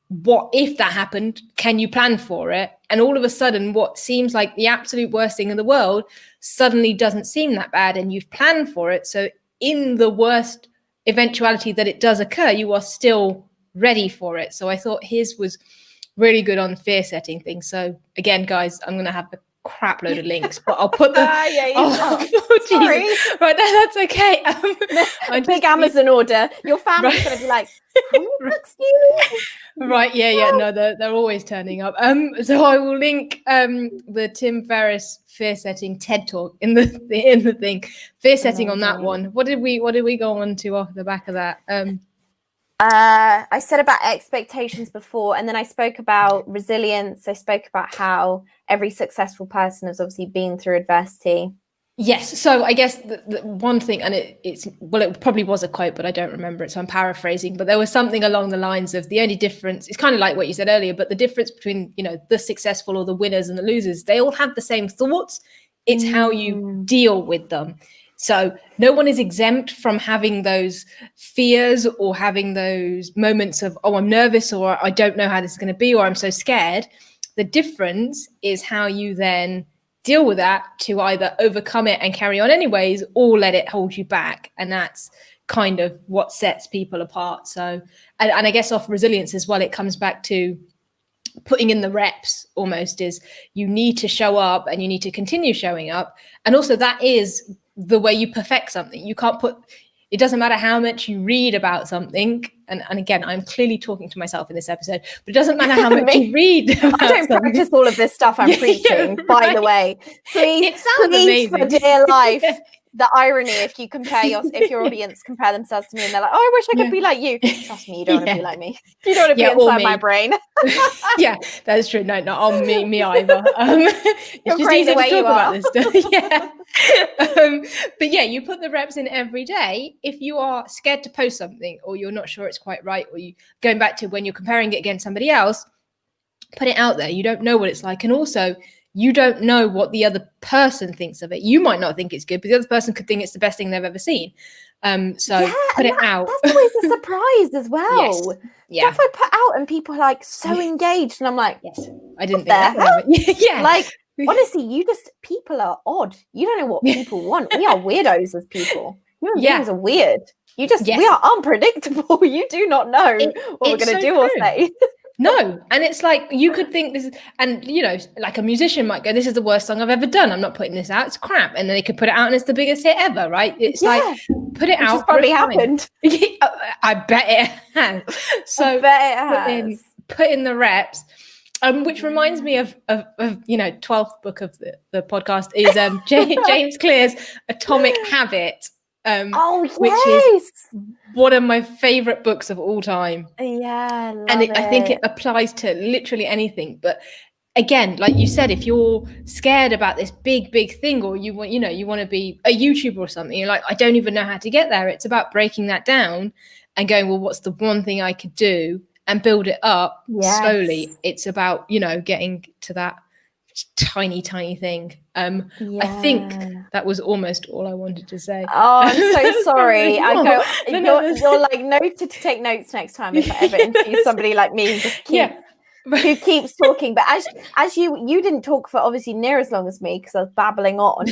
what if that happened, can you plan for it? And all of a sudden, what seems like the absolute worst thing in the world suddenly doesn't seem that bad, and you've planned for it. So in the worst eventuality that it does occur, you are still ready for it. So I thought his was really good on fear setting things. So again, guys, I'm going to have a crap load of links, but I'll put them. Sorry. Right, that's okay. Big Amazon order. Your family's going to be like, how many books do you need? Right, yeah. No, they're always turning up. So I will link the Tim Ferriss fear setting TED talk in the thing. Fear setting on that one. What did we go on to off the back of that? I said about expectations before, and then I spoke about resilience. I spoke about how every successful person has obviously been through adversity. Yes. So I guess the one thing, and it probably was a quote, but I don't remember it, so I'm paraphrasing, but there was something along the lines of, the only difference, it's kind of like what you said earlier, but the difference between, the successful or the winners and the losers, they all have the same thoughts. It's how you deal with them. So no one is exempt from having those fears or having those moments of, oh, I'm nervous, or I don't know how this is going to be, or I'm so scared. The difference is how you then deal with that to either overcome it and carry on anyways, or let it hold you back. And that's kind of what sets people apart. So, and I guess off resilience as well, it comes back to putting in the reps almost, is you need to show up and you need to continue showing up. And also that is the way you perfect something. You can't put, it doesn't matter how much you read about something. And again, I'm clearly talking to myself in this episode, but it doesn't matter how much you read about I don't practice all of this stuff I'm preaching, by the way. Please, for dear life, the irony, if you compare if your audience compare themselves to me and they're like, oh, I wish I could be like you. Trust me, you don't want to be like me. You don't want to be inside my brain. Yeah, that is true. No, not on me either. It's just easy to talk about this stuff. Yeah. But yeah, you put the reps in every day. If you are scared to post something, or you're not sure it's quite right, or you going back to when you're comparing it against somebody else, put it out there. You don't know what it's like. And also, you don't know what the other person thinks of it. You might not think it's good, but the other person could think it's the best thing they've ever seen. So put it out. That's always a surprise as well. Yes. Yeah. Stuff I put out and people are like so engaged, and I'm like, yes, I didn't think that. Yeah. Like, honestly, people are odd. You don't know what people want. We are weirdos as people. Human beings are weird. We are unpredictable. You do not know what we're going to do or say. No. And it's like, you could think this is, and you know, like a musician might go, this is the worst song I've ever done. I'm not putting this out. It's crap. And then they could put it out and it's the biggest hit ever, right? It's like, put it out. It's probably happened. I bet it has. So put in the reps. Which reminds me of 12th book of the podcast is James Clear's Atomic Habit. Which is one of my favorite books of all time. Yeah, I think it applies to literally anything. But again, like you said, if you're scared about this big thing, or you want to be a YouTuber or something, you're like, I don't even know how to get there. It's about breaking that down and going, well, what's the one thing I could do, and build it up slowly. It's about, getting to that tiny thing. I think that was almost all I wanted to say. Oh, I'm so sorry. You're like noted to take notes next time if I ever interview somebody like me who keeps talking. But as you didn't talk for obviously near as long as me because I was babbling on.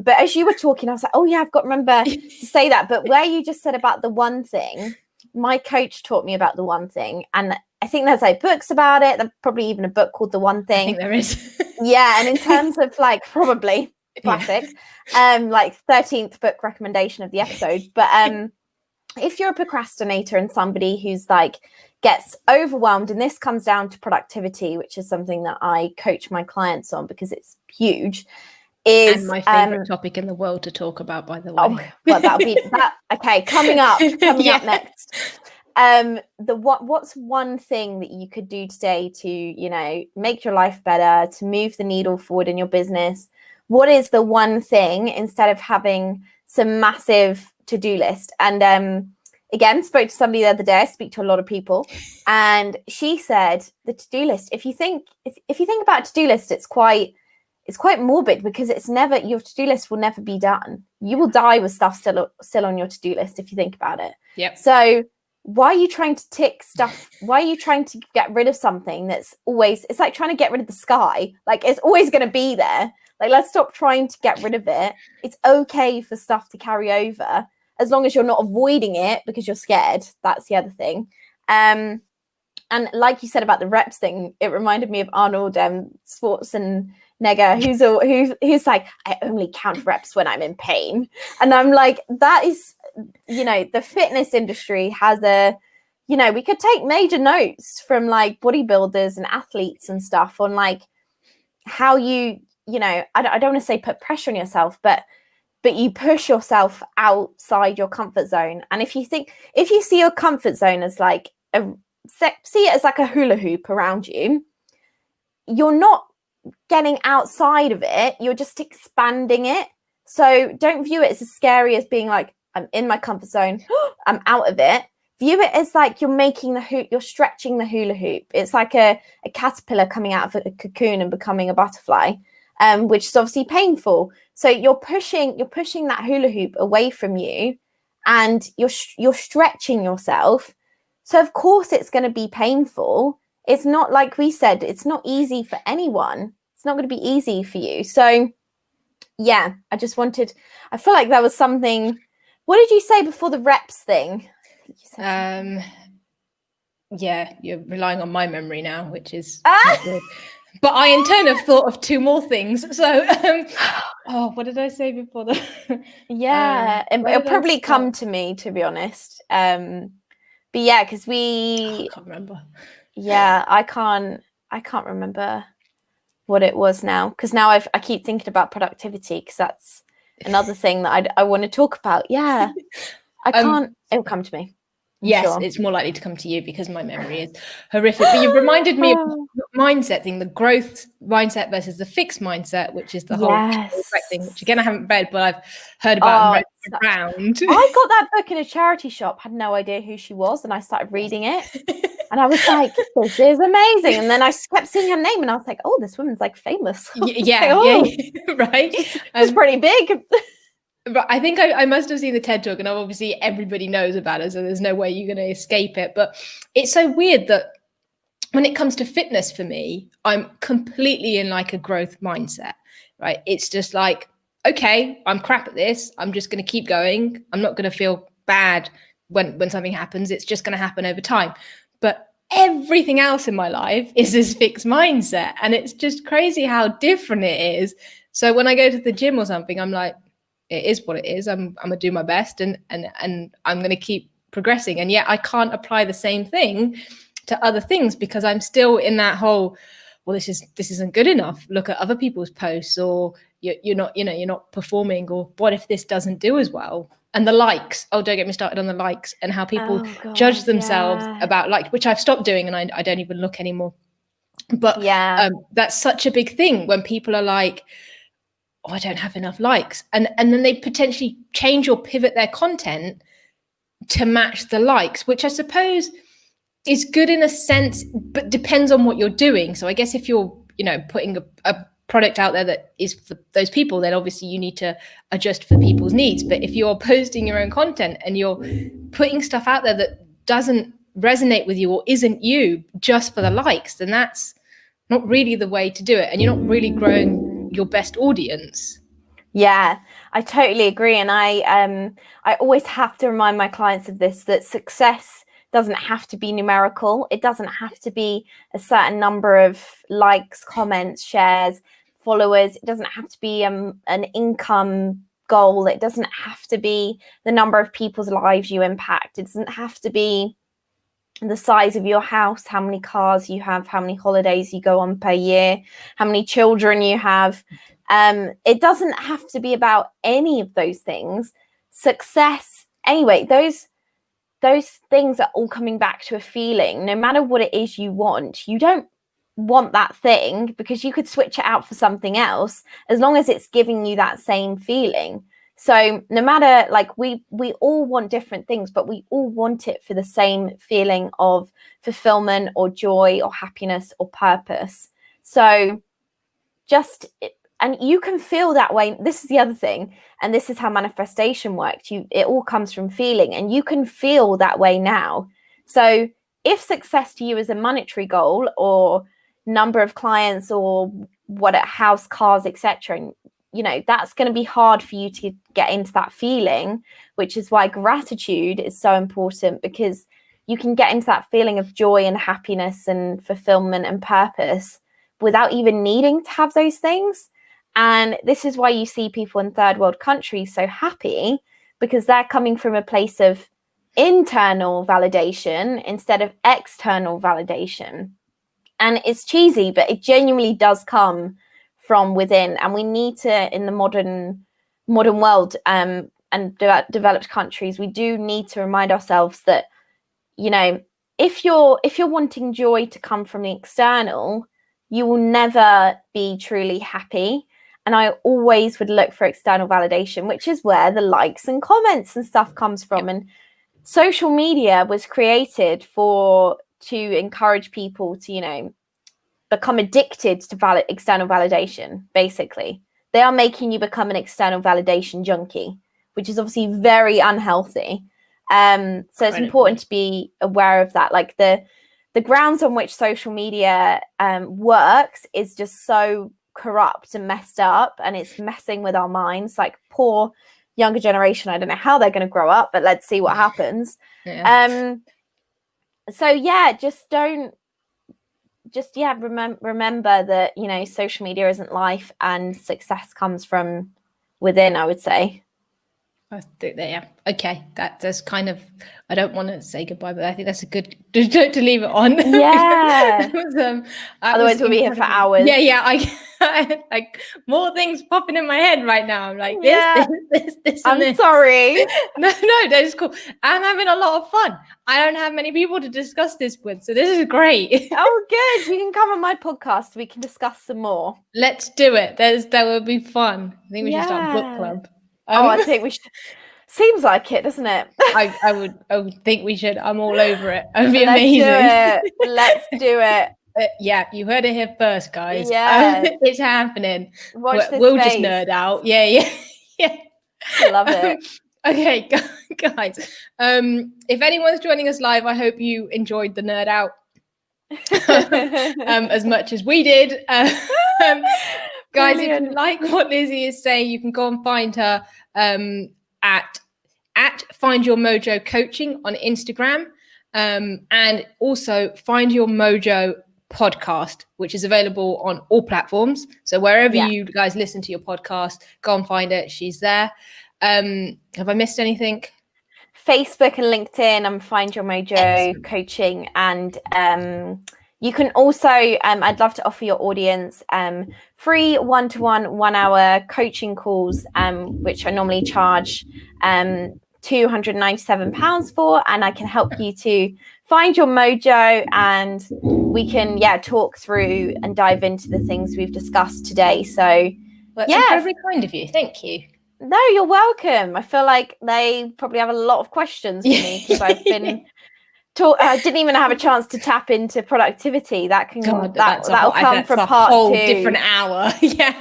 But as you were talking, I was like, oh yeah, I've got to remember to say that. But where you just said about the one thing, my coach taught me about the one thing, and I think there's like books about it. There's probably even a book called The One Thing. I think there is. Yeah, and in terms of like probably classic, like 13th book recommendation of the episode. But if you're a procrastinator and somebody who's like gets overwhelmed, and this comes down to productivity, which is something that I coach my clients on because it's huge. And my favorite topic in the world to talk about, by the way. Oh, well, that'll be that. Okay, coming up next. What's one thing that you could do today to, make your life better, to move the needle forward in your business? What is the one thing instead of having some massive to-do list? And again, spoke to somebody the other day. I speak to a lot of people, and she said the to-do list. If you think about a to-do list, it's quite morbid because your to-do list will never be done. You will die with stuff still on your to-do list if you think about it. Yep. So why are you trying to tick stuff? Why are you trying to get rid of something that's always, it's like trying to get rid of the sky. Like it's always going to be there. Like, let's stop trying to get rid of it. It's okay for stuff to carry over as long as you're not avoiding it because you're scared. That's the other thing. And like you said about the reps thing, it reminded me of Arnold Schwarzenegger, who's like, I only count reps when I'm in pain. And I'm like, that is, the fitness industry has we could take major notes from like bodybuilders and athletes and stuff on like how I don't want to say put pressure on yourself, but you push yourself outside your comfort zone. And if you see your comfort zone as like see it as like a hula hoop around you, you're not getting outside of it, you're just expanding it. So don't view it as scary as being like, I'm in my comfort zone, I'm out of it. View it as like you're stretching the hula hoop. It's like a caterpillar coming out of a cocoon and becoming a butterfly, which is obviously painful. So you're pushing that hula hoop away from you, and you're stretching yourself. So of course it's going to be painful. It's not, like we said, it's not easy for anyone. It's not going to be easy for you. So yeah, I feel like there was something. What did you say before the reps thing? Yeah, you're relying on my memory now, which is not good. But I in turn have thought of two more things. So what did I say before the yeah, it'll probably come to me, to be honest. But yeah, because I can't remember. Yeah, I can't remember what it was now, because now I keep thinking about productivity, because that's another thing that I want to talk about. Yeah, I can't. It'll come to me. Yes, it's more likely to come to you because my memory is horrific. But you've reminded me of the mindset thing, the growth mindset versus the fixed mindset, which is the whole thing, which again I haven't read, but I've heard about and read around. I got that book in a charity shop, had no idea who she was, and I started reading it. And I was like, this is amazing. And then I kept seeing her name and I was like, oh, this woman's like famous. Yeah, right. It's pretty big. But I think I must have seen the TED Talk, and obviously everybody knows about it, so there's no way you're going to escape it. But it's so weird that when it comes to fitness for me, I'm completely in like a growth mindset, right? It's just like, okay, I'm crap at this. I'm just going to keep going. I'm not going to feel bad when something happens. It's just going to happen over time. But everything else in my life is this fixed mindset. And it's just crazy how different it is. So when I go to the gym or something, I'm like, it is what it is. I'm gonna do my best and I'm gonna keep progressing. And yet I can't apply the same thing to other things because I'm still in that whole, well, this isn't good enough. Look at other people's posts, or you're not performing, or what if this doesn't do as well? And the likes. Oh, don't get me started on the likes and how people judge themselves about like, which I've stopped doing and I don't even look anymore. But that's such a big thing when people are like, oh, I don't have enough likes. And then they potentially change or pivot their content to match the likes, which I suppose is good in a sense, but depends on what you're doing. So I guess if you're, putting a product out there that is for those people, then obviously you need to adjust for people's needs. But if you're posting your own content and you're putting stuff out there that doesn't resonate with you or isn't you just for the likes, then that's not really the way to do it. And you're not really growing your best audience. Yeah, I totally agree. And I always have to remind my clients of this, that success doesn't have to be numerical. It doesn't have to be a certain number of likes, comments, shares, followers. It doesn't have to be an income goal. It doesn't have to be the number of people's lives you impact. It doesn't have to be the size of your house, how many cars you have, how many holidays you go on per year, how many children you have. It doesn't have to be about any of those things. Success, anyway, those things are all coming back to a feeling. No matter what it is you want, you don't want that thing because you could switch it out for something else as long as it's giving you that same feeling. So no matter, like, we all want different things, but we all want it for the same feeling of fulfillment or joy or happiness or purpose. So and you can feel that way. This is the other thing. And this is how manifestation works. It all comes from feeling, and you can feel that way now. So if success to you is a monetary goal or number of clients or what, house, cars, etc., that's going to be hard for you to get into that feeling, which is why gratitude is so important, because you can get into that feeling of joy and happiness and fulfillment and purpose without even needing to have those things. And this is why you see people in third world countries so happy, because they're coming from a place of internal validation instead of external validation. And it's cheesy, but it genuinely does come from within. And we need to, in the modern world and developed countries, we do need to remind ourselves that, if you're wanting joy to come from the external, you will never be truly happy. And I always would look for external validation, which is where the likes and comments and stuff comes from. And social media was created to encourage people to, become addicted to external validation. Basically, they are making you become an external validation junkie, which is obviously very unhealthy. So it's important to be aware of that. Like the grounds on which social media works is just so corrupt and messed up, and it's messing with our minds. Like, poor younger generation, I don't know how they're going to grow up, but let's see what happens. So yeah, remember that, you know, social media isn't life, and success comes from within, I would say. I think that, yeah. Okay. That's kind of, I don't want to say goodbye, but I think that's a good note to leave it on. Yeah. Otherwise we'll be here for hours. Yeah. I like more things popping in my head right now. I'm like, this. I'm this. sorry. No, that is cool. I'm having a lot of fun. I don't have many people to discuss this with, so this is great. Oh, good. You can come on my podcast. We can discuss some more. Let's do it. That would be fun. I think we should start a book club. I think we should. Seems like it, doesn't it? I would think we should. I'm all over it. It'd be amazing. Let's do it. Yeah, you heard it here first, guys. Yeah, it's happening. We'll just nerd out. Yeah. Love it. Okay, guys. If anyone's joining us live, I hope you enjoyed the nerd out as much as we did. Guys, if you like what Lizzie is saying, you can go and find her at Find Your Mojo Coaching on Instagram, and also Find Your Mojo Podcast, which is available on all platforms. So wherever you guys listen to your podcast, go and find it. She's there. Have I missed anything? Facebook and LinkedIn, and Find Your Mojo Coaching, and you can also, I'd love to offer your audience free 1-to-1 1-hour coaching calls, which I normally charge £297 for, and I can help you to find your mojo, and we can talk through and dive into the things we've discussed today. So that's incredibly kind of you. Thank you. No, you're welcome. I feel like they probably have a lot of questions for me, because I've been I didn't even have a chance to tap into productivity. That'll come from part 2. Whole different hour. Yeah,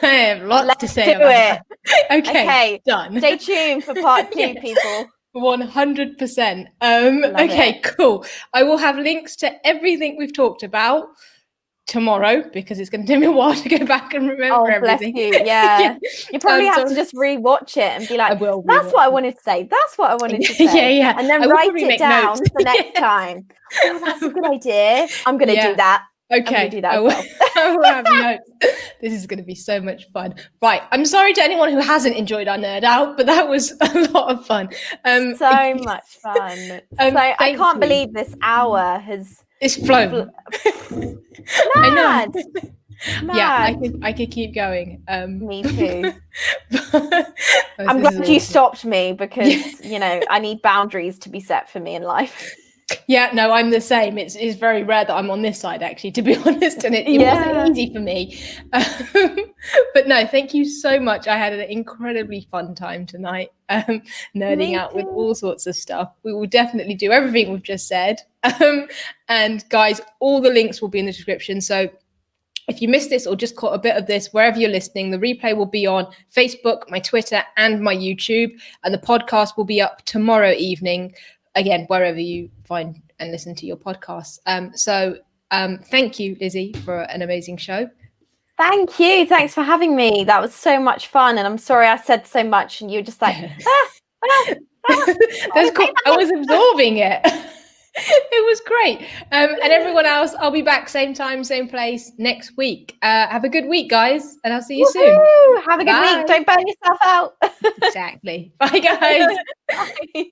I have lots to say about that. Okay, done. Stay tuned for part 2, people. 100%. Okay, cool. I will have links to everything we've talked about tomorrow, because it's going to take me a while to go back and remember everything. Bless you. Yeah. You probably have to just rewatch it and be like, that's what I wanted to say. That's what I wanted to say. Yeah. And then write it down for next time. Oh, that's a good idea. I'm going to do that. Okay. Do that I will have notes. This is going to be so much fun. Right. I'm sorry to anyone who hasn't enjoyed our nerd out, but that was a lot of fun. So much fun. I can't believe this hour has... It's flown. I know. Yeah, I could keep going. Me too. I'm glad you stopped me, because you know, I need boundaries to be set for me in life. Yeah, no, I'm the same. It's very rare that I'm on this side, actually, to be honest, and it wasn't easy for me. But no, thank you so much. I had an incredibly fun time tonight, nerding out with all sorts of stuff. We will definitely do everything we've just said. And guys, all the links will be in the description. So if you missed this or just caught a bit of this, wherever you're listening, the replay will be on Facebook, my Twitter, and my YouTube. And the podcast will be up tomorrow evening, again, wherever you find and listen to your podcasts. So thank you, Lizzie, for an amazing show. Thank you. Thanks for having me. That was so much fun. And I'm sorry I said so much and you were just like, That's cool. I was absorbing it. It was great. And everyone else, I'll be back same time, same place next week. Have a good week, guys, and I'll see you soon. Have a good week. Don't burn yourself out. Exactly. Bye, guys. Bye.